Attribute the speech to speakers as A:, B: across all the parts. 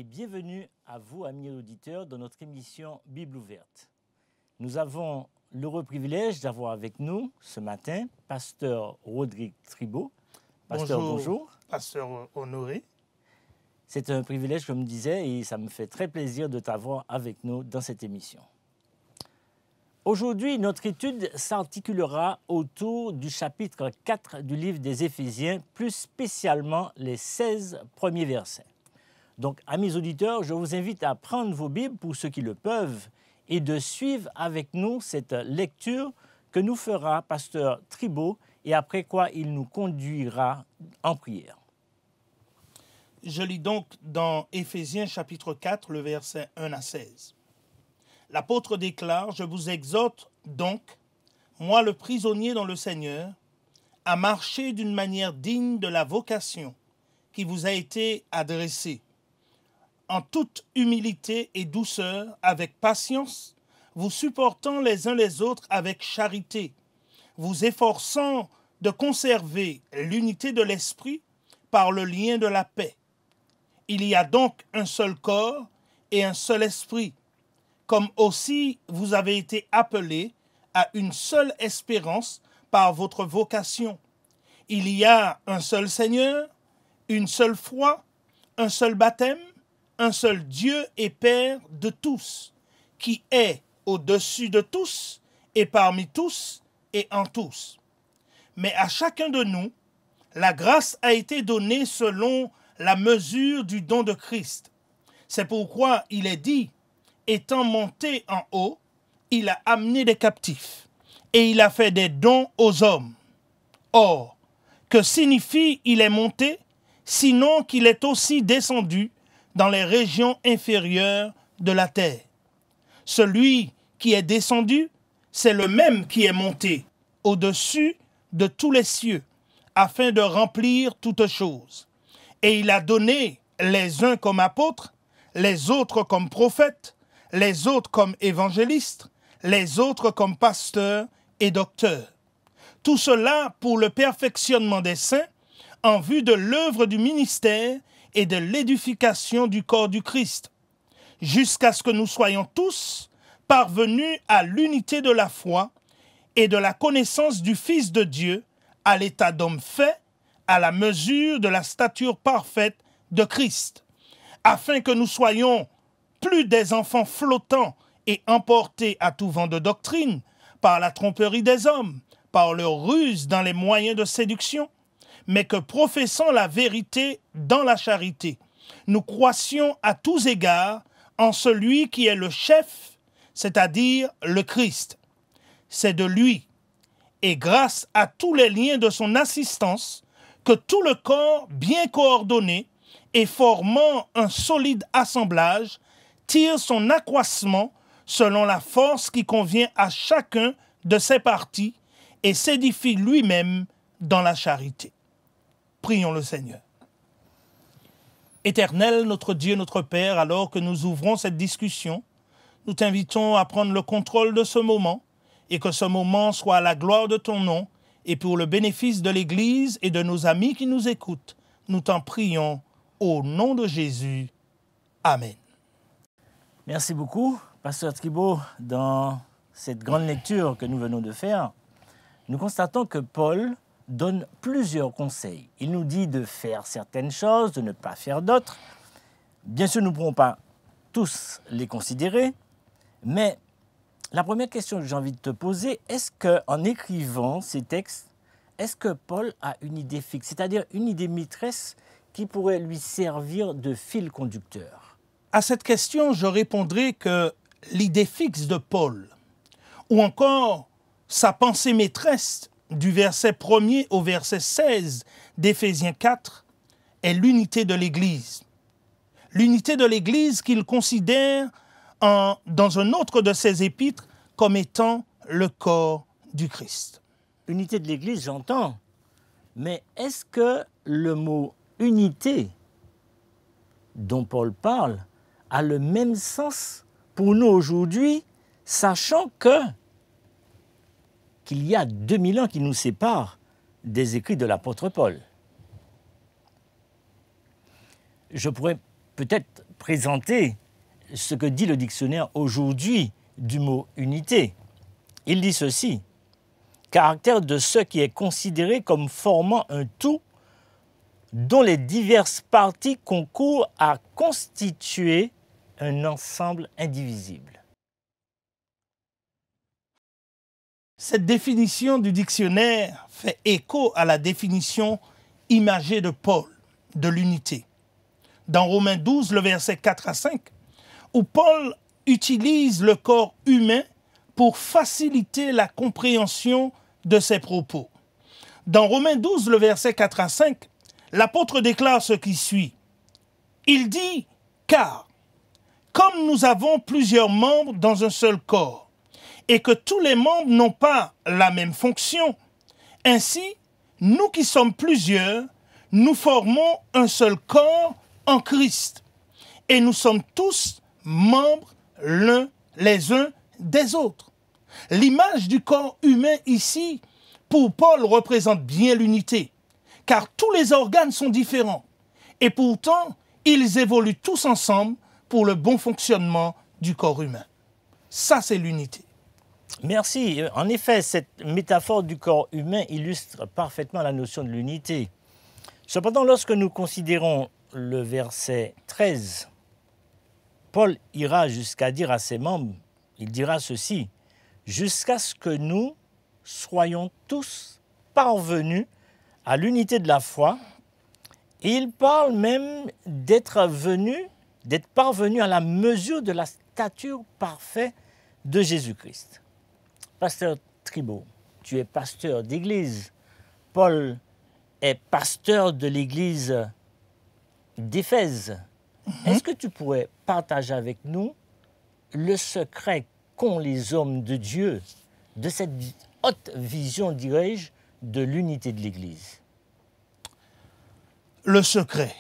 A: et bienvenue à vous, amis auditeurs, dans notre émission Bible ouverte. Nous avons l'heureux privilège d'avoir avec nous ce matin Pasteur Rodrigue Tribault. Pasteur, bonjour.
B: Pasteur Honoré.
A: C'est un privilège, comme je disais, et ça me fait très plaisir de t'avoir avec nous dans cette émission. Aujourd'hui, notre étude s'articulera autour du chapitre 4 du livre des Éphésiens, plus spécialement les 16 premiers versets. Donc, amis auditeurs, je vous invite à prendre vos Bibles pour ceux qui le peuvent et de suivre avec nous cette lecture que nous fera Pasteur Tribault et après quoi il nous conduira en prière.
B: Je lis donc dans Éphésiens chapitre 4, le verset 1 à 16. L'apôtre déclare « Je vous exhorte donc, moi le prisonnier dans le Seigneur, à marcher d'une manière digne de la vocation qui vous a été adressée, en toute humilité et douceur, avec patience, vous supportant les uns les autres avec charité, vous efforçant de conserver l'unité de l'esprit par le lien de la paix. Il y a donc un seul corps et un seul esprit, comme aussi vous avez été appelés à une seule espérance par votre vocation. Il y a un seul Seigneur, une seule foi, un seul baptême, un seul Dieu et Père de tous, qui est au-dessus de tous et parmi tous et en tous. Mais à chacun de nous, la grâce a été donnée selon la mesure du don de Christ. C'est pourquoi il est dit, étant monté en haut, il a amené des captifs et il a fait des dons aux hommes. Or, que signifie il est monté, sinon qu'il est aussi descendu dans les régions inférieures de la terre. Celui qui est descendu, c'est le même qui est monté au-dessus de tous les cieux, afin de remplir toutes choses. Et il a donné les uns comme apôtres, les autres comme prophètes, les autres comme évangélistes, les autres comme pasteurs et docteurs. Tout cela pour le perfectionnement des saints, en vue de l'œuvre du ministère et de l'édification du corps du Christ, jusqu'à ce que nous soyons tous parvenus à l'unité de la foi et de la connaissance du Fils de Dieu, à l'état d'homme fait, à la mesure de la stature parfaite de Christ, afin que nous soyons plus des enfants flottants et emportés à tout vent de doctrine, par la tromperie des hommes, par leur ruse dans les moyens de séduction, mais que professant la vérité dans la charité, nous croissions à tous égards en celui qui est le chef, c'est-à-dire le Christ. C'est de lui, et grâce à tous les liens de son assistance, que tout le corps bien coordonné et formant un solide assemblage tire son accroissement selon la force qui convient à chacun de ses parties et s'édifie lui-même dans la charité. Prions le Seigneur. Éternel, notre Dieu, notre Père, alors que nous ouvrons cette discussion, nous t'invitons à prendre le contrôle de ce moment et que ce moment soit à la gloire de ton nom et pour le bénéfice de l'Église et de nos amis qui nous écoutent. Nous t'en prions au nom de Jésus. Amen.
A: Merci beaucoup, Pasteur Tribault. Dans cette grande lecture que nous venons de faire, nous constatons que Paul donne plusieurs conseils. Il nous dit de faire certaines choses, de ne pas faire d'autres. Bien sûr, nous ne pourrons pas tous les considérer, mais la première question que j'ai envie de te poser, est-ce qu'en écrivant ces textes, est-ce que Paul a une idée fixe, c'est-à-dire une idée maîtresse qui pourrait lui servir de fil conducteur?
B: À cette question, je répondrai que l'idée fixe de Paul, ou encore sa pensée maîtresse du verset 1er au verset 16 d'Éphésiens 4, est l'unité de l'Église. L'unité de l'Église qu'il considère dans un autre de ses épîtres comme étant le corps du Christ.
A: Unité de l'Église, j'entends, mais est-ce que le mot « unité » dont Paul parle a le même sens pour nous aujourd'hui, sachant qu'il y a 2000 ans qui nous séparent des écrits de l'apôtre Paul? Je pourrais peut-être présenter ce que dit le dictionnaire aujourd'hui du mot unité. Il dit ceci: caractère de ce qui est considéré comme formant un tout dont les diverses parties concourent à constituer un ensemble indivisible.
B: Cette définition du dictionnaire fait écho à la définition imagée de Paul de l'unité. Dans Romains 12, le verset 4 à 5, où Paul utilise le corps humain pour faciliter la compréhension de ses propos. Dans Romains 12, le verset 4 à 5, l'apôtre déclare ce qui suit. Il dit « Car, comme nous avons plusieurs membres dans un seul corps, et que tous les membres n'ont pas la même fonction, ainsi, nous qui sommes plusieurs, nous formons un seul corps en Christ, et nous sommes tous membres les uns des autres. » L'image du corps humain ici, pour Paul, représente bien l'unité, car tous les organes sont différents, et pourtant, ils évoluent tous ensemble pour le bon fonctionnement du corps humain. Ça, c'est l'unité.
A: Merci. En effet, cette métaphore du corps humain illustre parfaitement la notion de l'unité. Cependant, lorsque nous considérons le verset 13, Paul ira jusqu'à dire à ses membres, il dira ceci: « Jusqu'à ce que nous soyons tous parvenus à l'unité de la foi. » Et il parle même d'être parvenu à la mesure de la stature parfaite de Jésus-Christ. Pasteur Tribault, tu es pasteur d'église. Paul est pasteur de l'église d'Éphèse. Est-ce que tu pourrais partager avec nous le secret qu'ont les hommes de Dieu de cette haute vision, dirais-je, de l'unité de l'Église?
B: Le secret.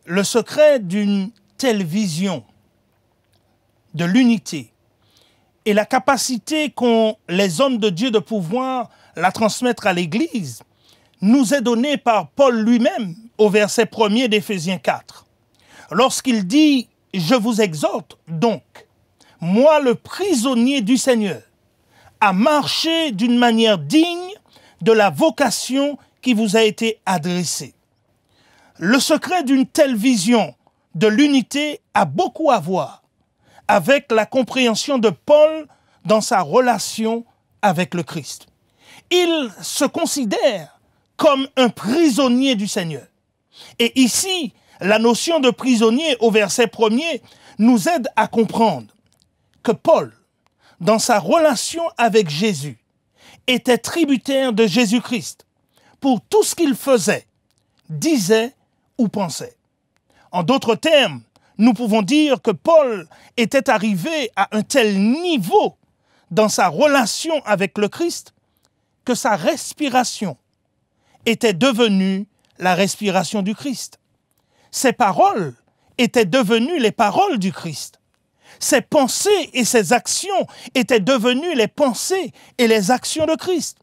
B: Le secret d'une telle vision de l'unité et la capacité qu'ont les hommes de Dieu de pouvoir la transmettre à l'Église nous est donné par Paul lui-même au verset 1er d'Éphésiens 4. Lorsqu'il dit « Je vous exhorte donc, moi le prisonnier du Seigneur, à marcher d'une manière digne de la vocation qui vous a été adressée. » Le secret d'une telle vision de l'unité a beaucoup à voir avec la compréhension de Paul dans sa relation avec le Christ. Il se considère comme un prisonnier du Seigneur. Et ici, la notion de prisonnier au verset 1er nous aide à comprendre que Paul, dans sa relation avec Jésus, était tributaire de Jésus-Christ pour tout ce qu'il faisait, disait ou pensait. En d'autres termes, nous pouvons dire que Paul était arrivé à un tel niveau dans sa relation avec le Christ que sa respiration était devenue la respiration du Christ. Ses paroles étaient devenues les paroles du Christ. Ses pensées et ses actions étaient devenues les pensées et les actions de Christ.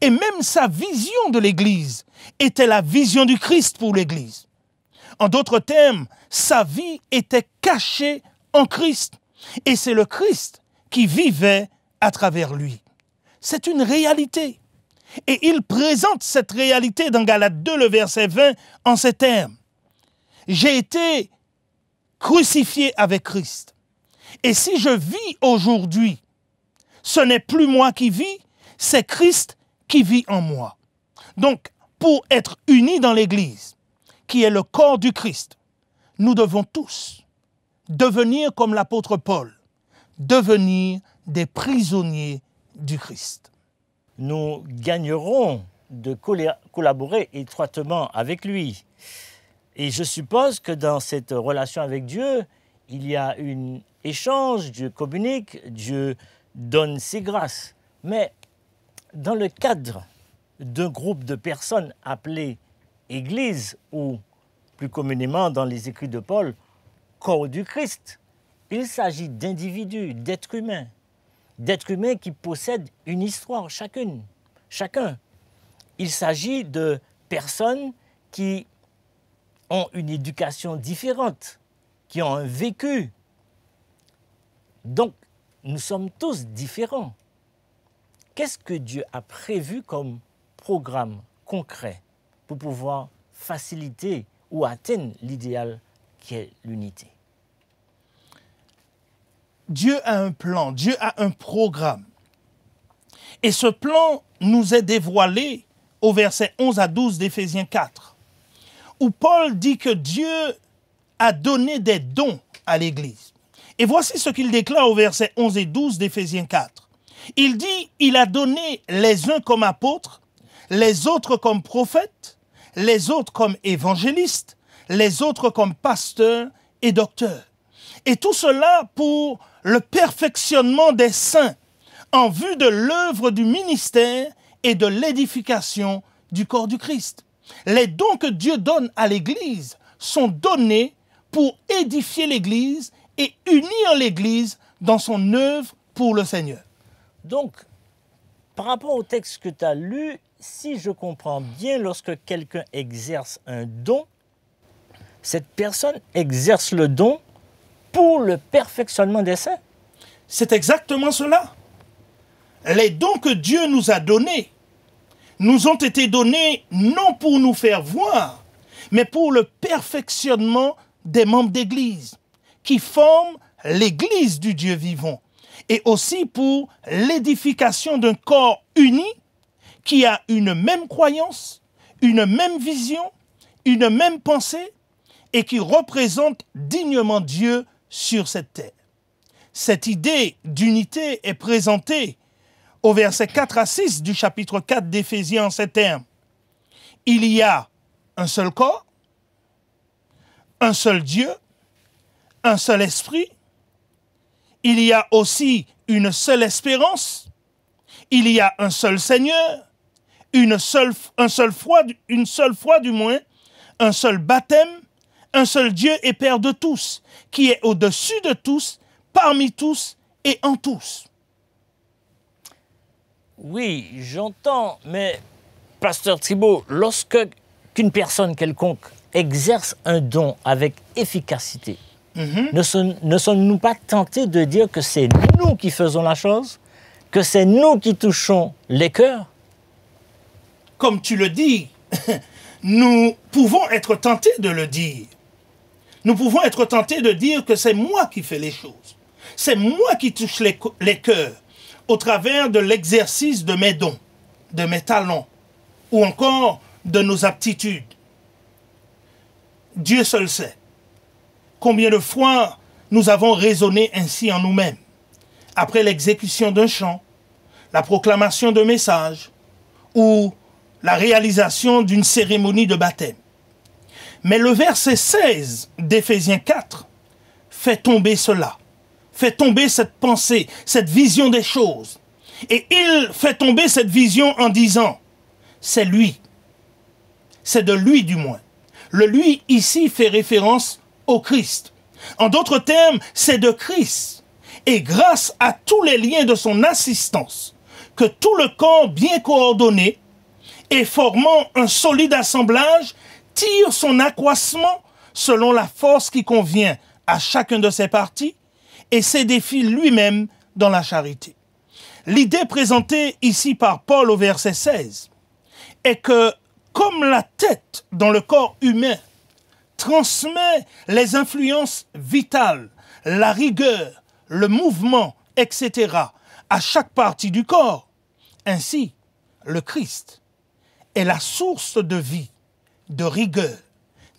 B: Et même sa vision de l'Église était la vision du Christ pour l'Église. En d'autres termes, sa vie était cachée en Christ. Et c'est le Christ qui vivait à travers lui. C'est une réalité. Et il présente cette réalité dans Galates 2, le verset 20, en ces termes. « J'ai été crucifié avec Christ. Et si je vis aujourd'hui, ce n'est plus moi qui vis, c'est Christ qui vit en moi. » Donc, pour être unis dans l'Église, qui est le corps du Christ, nous devons tous devenir comme l'apôtre Paul, devenir des prisonniers du Christ.
A: Nous gagnerons de collaborer étroitement avec lui. Et je suppose que dans cette relation avec Dieu, il y a un échange, Dieu communique, Dieu donne ses grâces. Mais dans le cadre d'un groupe de personnes appelées Église, ou plus communément dans les écrits de Paul, corps du Christ, il s'agit d'individus, d'êtres humains qui possèdent une histoire chacun. Il s'agit de personnes qui ont une éducation différente, qui ont un vécu. Donc, nous sommes tous différents. Qu'est-ce que Dieu a prévu comme programme concret pour pouvoir faciliter ou atteindre l'idéal qui est l'unité?
B: Dieu a un plan, Dieu a un programme. Et ce plan nous est dévoilé au verset 11 à 12 d'Éphésiens 4, où Paul dit que Dieu a donné des dons à l'Église. Et voici ce qu'il déclare au verset 11 et 12 d'Éphésiens 4. Il dit, il a donné les uns comme apôtres, les autres comme prophètes, les autres comme évangélistes, les autres comme pasteurs et docteurs. Et tout cela pour le perfectionnement des saints, en vue de l'œuvre du ministère et de l'édification du corps du Christ. Les dons que Dieu donne à l'Église sont donnés pour édifier l'Église et unir l'Église dans son œuvre pour le Seigneur.
A: Donc, par rapport au texte que tu as lu, si je comprends bien, lorsque quelqu'un exerce un don, cette personne exerce le don pour le perfectionnement des saints.
B: C'est exactement cela. Les dons que Dieu nous a donnés nous ont été donnés non pour nous faire voir, mais pour le perfectionnement des membres d'Église qui forment l'Église du Dieu vivant, et aussi pour l'édification d'un corps uni qui a une même croyance, une même vision, une même pensée et qui représente dignement Dieu sur cette terre. Cette idée d'unité est présentée au verset 4 à 6 du chapitre 4 d'Éphésiens en ces termes. Il y a un seul corps, un seul Dieu, un seul esprit. Il y a aussi une seule espérance. Il y a un seul Seigneur, une seule foi du moins, un seul baptême, un seul Dieu et Père de tous, qui est au-dessus de tous, parmi tous et en tous.
A: Oui, j'entends, mais Pasteur Thibault, lorsque qu'une personne quelconque exerce un don avec efficacité, ne sommes-nous pas tentés de dire que c'est nous qui faisons la chose, que c'est nous qui touchons les cœurs?
B: Comme tu le dis, nous pouvons être tentés de le dire. Nous pouvons être tentés de dire que c'est moi qui fais les choses. C'est moi qui touche les cœurs au travers de l'exercice de mes dons, de mes talents ou encore de nos aptitudes. Dieu seul sait combien de fois nous avons raisonné ainsi en nous-mêmes, après l'exécution d'un chant, la proclamation d'un message ou la réalisation d'une cérémonie de baptême. Mais le verset 16 d'Éphésiens 4 fait tomber cela, fait tomber cette pensée, cette vision des choses. Et il fait tomber cette vision en disant, c'est lui, c'est de lui du moins. Le lui ici fait référence au Christ. En d'autres termes, c'est de Christ. Et grâce à tous les liens de son assistance, que tout le corps bien coordonné et formant un solide assemblage tire son accroissement selon la force qui convient à chacun de ses parties et s'édifie lui-même dans la charité. L'idée présentée ici par Paul au verset 16 est que comme la tête dans le corps humain transmet les influences vitales, la rigueur, le mouvement, etc. à chaque partie du corps, ainsi le Christ est la source de vie, de rigueur,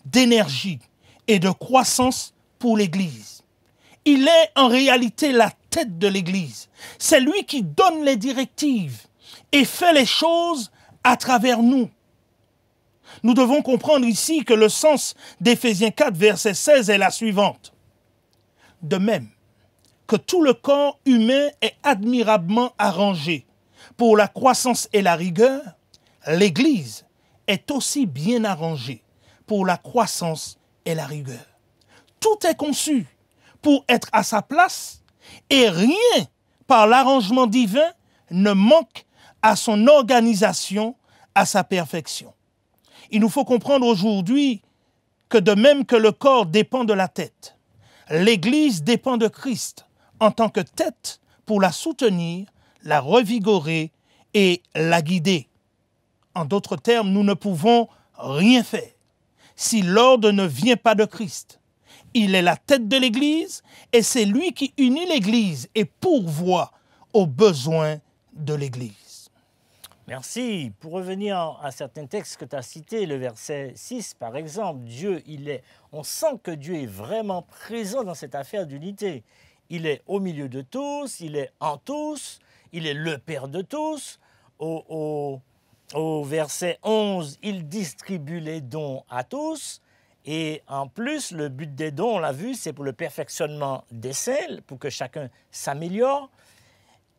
B: d'énergie et de croissance pour l'Église. Il est en réalité la tête de l'Église. C'est lui qui donne les directives et fait les choses à travers nous. Nous devons comprendre ici que le sens d'Éphésiens 4, verset 16 est la suivante. De même que tout le corps humain est admirablement arrangé pour la croissance et la rigueur, l'Église est aussi bien arrangée pour la croissance et la rigueur. Tout est conçu pour être à sa place et rien par l'arrangement divin ne manque à son organisation, à sa perfection. Il nous faut comprendre aujourd'hui que de même que le corps dépend de la tête, l'Église dépend de Christ en tant que tête pour la soutenir, la revigorer et la guider. En d'autres termes, nous ne pouvons rien faire si l'ordre ne vient pas de Christ. Il est la tête de l'Église et c'est lui qui unit l'Église et pourvoit aux besoins de l'Église.
A: Merci. Pour revenir à certains textes que tu as cités, le verset 6 par exemple, on sent que Dieu est vraiment présent dans cette affaire d'unité. Il est au milieu de tous, il est en tous, il est le Père de tous. Au verset 11, il distribue les dons à tous. Et en plus, le but des dons, on l'a vu, c'est pour le perfectionnement des saints, pour que chacun s'améliore.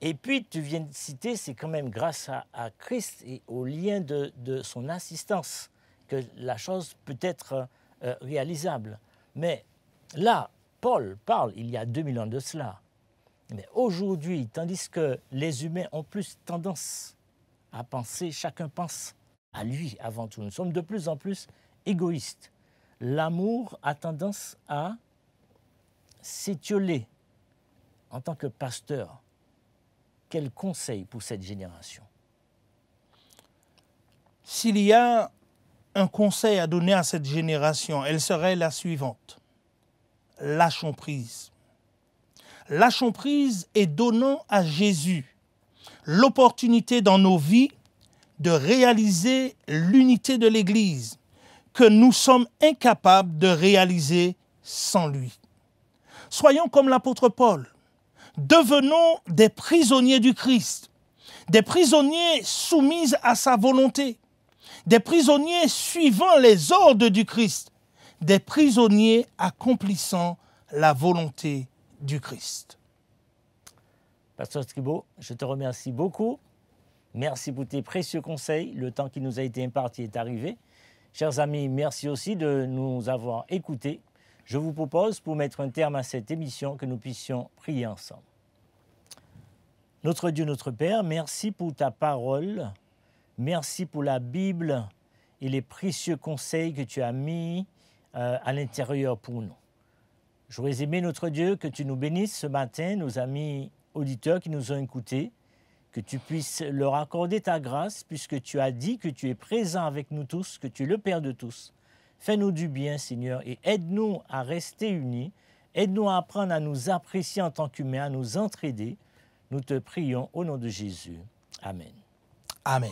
A: Et puis, tu viens de citer, c'est quand même grâce à Christ et au lien de son assistance que la chose peut être réalisable. Mais là, Paul parle, il y a 2000 ans de cela. Mais aujourd'hui, tandis que les humains ont plus tendance à penser, chacun pense à lui avant tout. Nous sommes de plus en plus égoïstes. L'amour a tendance à s'étioler. En tant que pasteur, quel conseil pour cette génération?
B: S'il y a un conseil à donner à cette génération, elle serait la suivante. Lâchons prise. Lâchons prise et donnons à Jésus l'opportunité dans nos vies de réaliser l'unité de l'Église que nous sommes incapables de réaliser sans lui. Soyons comme l'apôtre Paul. Devenons des prisonniers du Christ, des prisonniers soumis à sa volonté, des prisonniers suivant les ordres du Christ, des prisonniers accomplissant la volonté du Christ.
A: Pasteur Thibault, je te remercie beaucoup. Merci pour tes précieux conseils. Le temps qui nous a été imparti est arrivé. Chers amis, merci aussi de nous avoir écoutés. Je vous propose, pour mettre un terme à cette émission, que nous puissions prier ensemble. Notre Dieu, notre Père, merci pour ta parole. Merci pour la Bible et les précieux conseils que tu as mis à l'intérieur pour nous. J'aurais aimé, notre Dieu, que tu nous bénisses ce matin, nos amis auditeurs qui nous ont écoutés, que tu puisses leur accorder ta grâce, puisque tu as dit que tu es présent avec nous tous, que tu es le Père de tous. Fais-nous du bien, Seigneur, et aide-nous à rester unis. Aide-nous à apprendre à nous apprécier en tant qu'humains, à nous entraider. Nous te prions au nom de Jésus. Amen.
B: Amen.